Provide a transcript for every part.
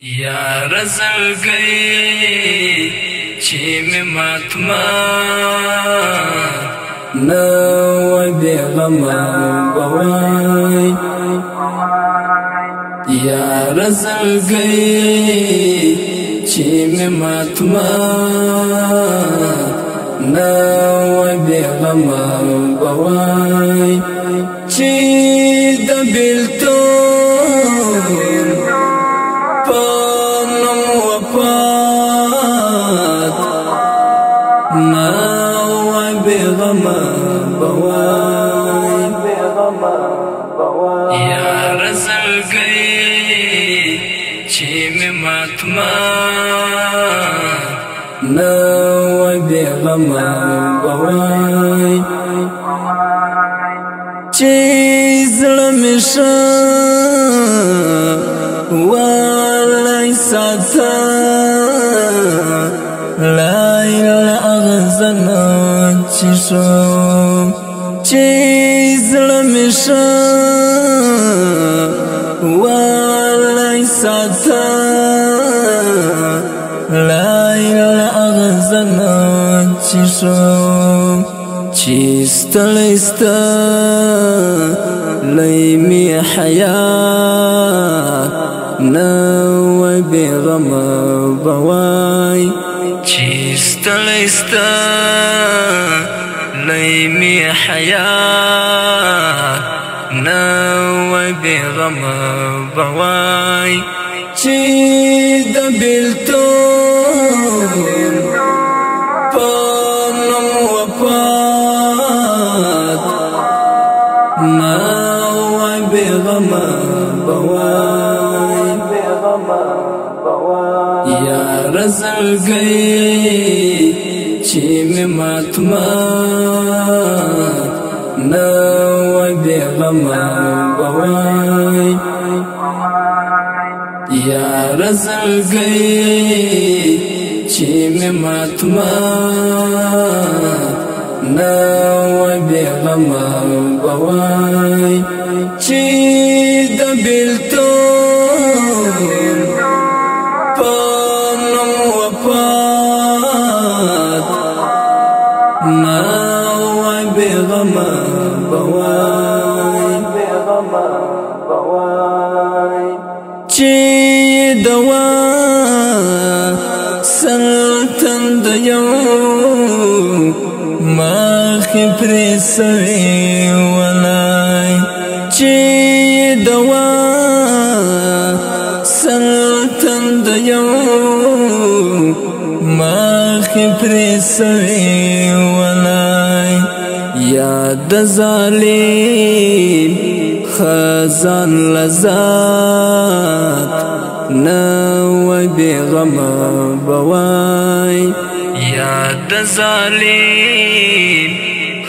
یا رزل گئی چی میں ماتما نو بیغم بوائی یا رزل گئی چی میں ماتما نو بیغم بوائی چی دبیلتو یا رزل گئی چی میں ماتما نو بیغم بوائی چی ظلم شا والی ساتا لائی اغزنا چی شو چی ظلم شا والی ساتا لائی اغزنا چی شو چی ستلیستا لیمی حیات نو بیغم بوائی چی ستلیستا لیمی حیات نو بیغم بوائی چی دبیلتو پانم وپات نو بیغم بوائی یا رزل گئی چی میں ماتما نو بیغم بوائی یا رزل گئی چی میں ماتما نو بیغم بوائی چی دبیلتو پانم وپات نو بیغم بوائی چی دوا سلطن دیو ماخی پریسوی ولائی چی دوا سلطن دیو ماخی پریسوی ولائی یاد ظالم خزان لذات نو بیغم بوائی یاد ظالم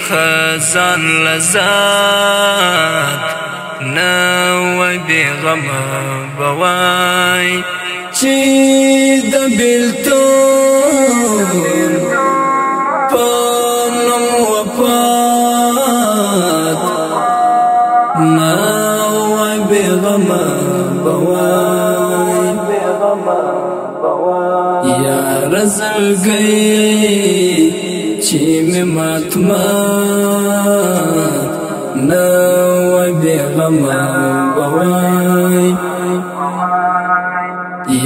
خزان لذات نو بیغم بوائی چی دبیلتو پانم وپات نو بیغم بوائی یا رزل گئی چی میں ماتما نو بیغم بوائی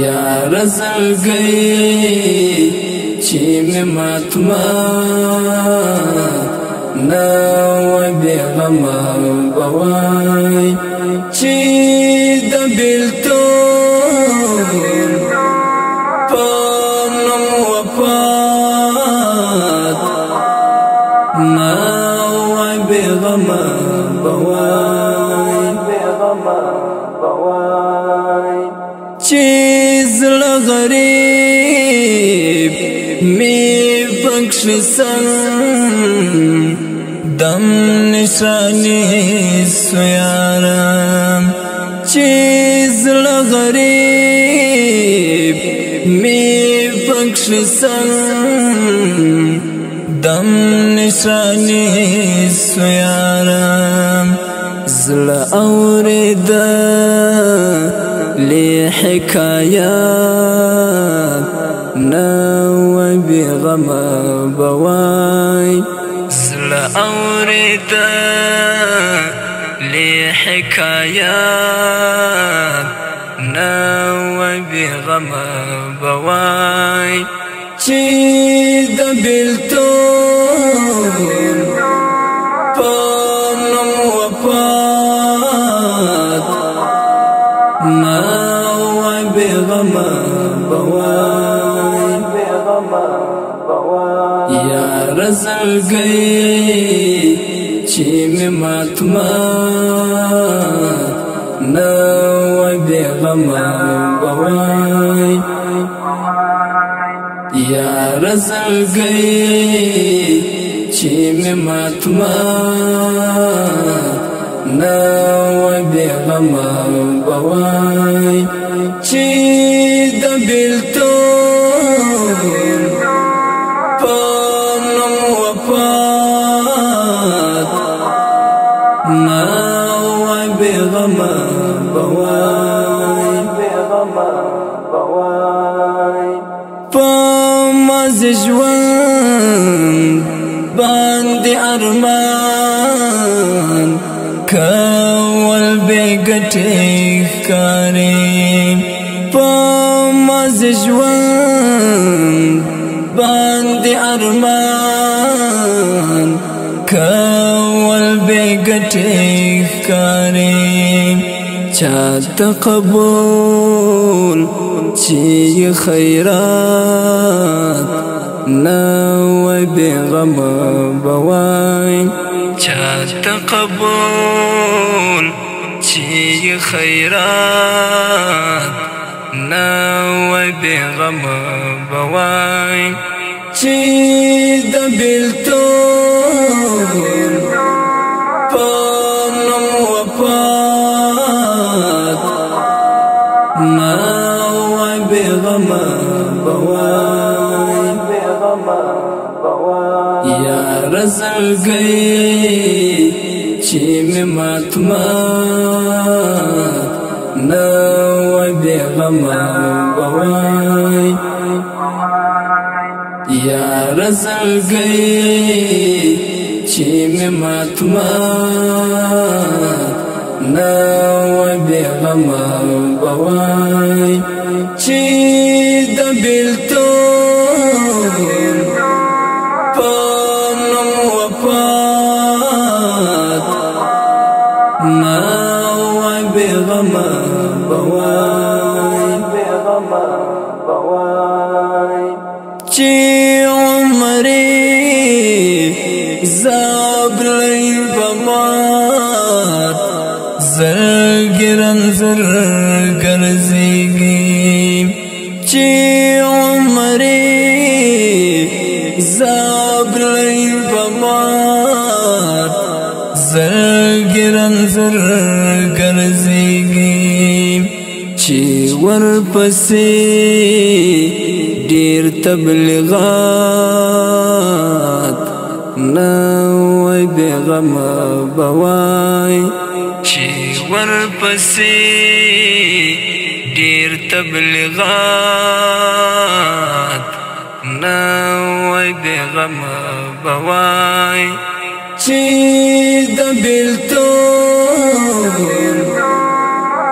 یا رزل گئی چی میں ماتما نو بیغم بوائی چی دبیلتو پانم وپات نو بیغم بوائی چی زل غریب می بخش سن دم نشانی سویارم چی زل غریب می بخش سن دم نشانی سویارم زل اورد لحكايات نوى بغم بواي زل أوريدا لحكايات نوى بغم بواي چی دبلتون پانم وفات ناوی بغم بواي یا رزل گئی چی می ماتمات ناوی بغم بواي یا رزل گئی چی می ماتمات ناوی بغم بواي چی دبلتون پانم وفات ناوی بغم بواي پماز ژوند باندې ارمان کول بګټې ښکاري پماز ژوند باندې ارمان کول بګټې ښکاري چاته قبول چی خیرات ناوی بغم بواي چاته قبول چی خیرات ناوی بغم بواي چی دبلتون پانم وفات ناوی بغم بواي یا رزل گئی چی می ماتمات ناوی بغم بواي یا رزل گئی چی می ماتمات ناوی بغم بواي چی دبلتون پانم وفات ناوی بغم بواي چی عمری زابلی بمات زرگرن زرگرزیگی چی عمری زابلی بمات زرگرن زرگرزیگی چی ورپسی دیر تبلیغات ناوی بغم بواي چی ورپسی دیر تبلیغات ناوی بغم بواي چی دبلتون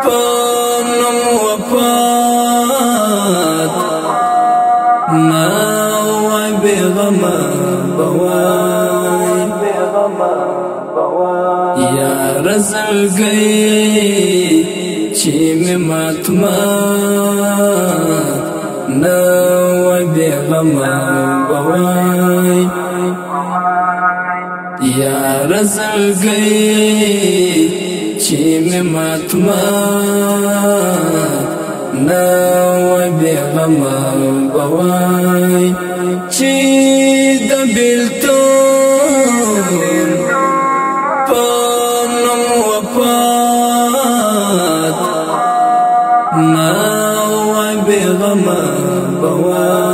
پانم وفات ناوی بغم بواي یا رزل گئی چی می ماتمات ناوی بغم بواي یا رزل گئی چی می ماتمات ناوی بغم بواي چی دبلتون پانم وفات ناوی بغم بواي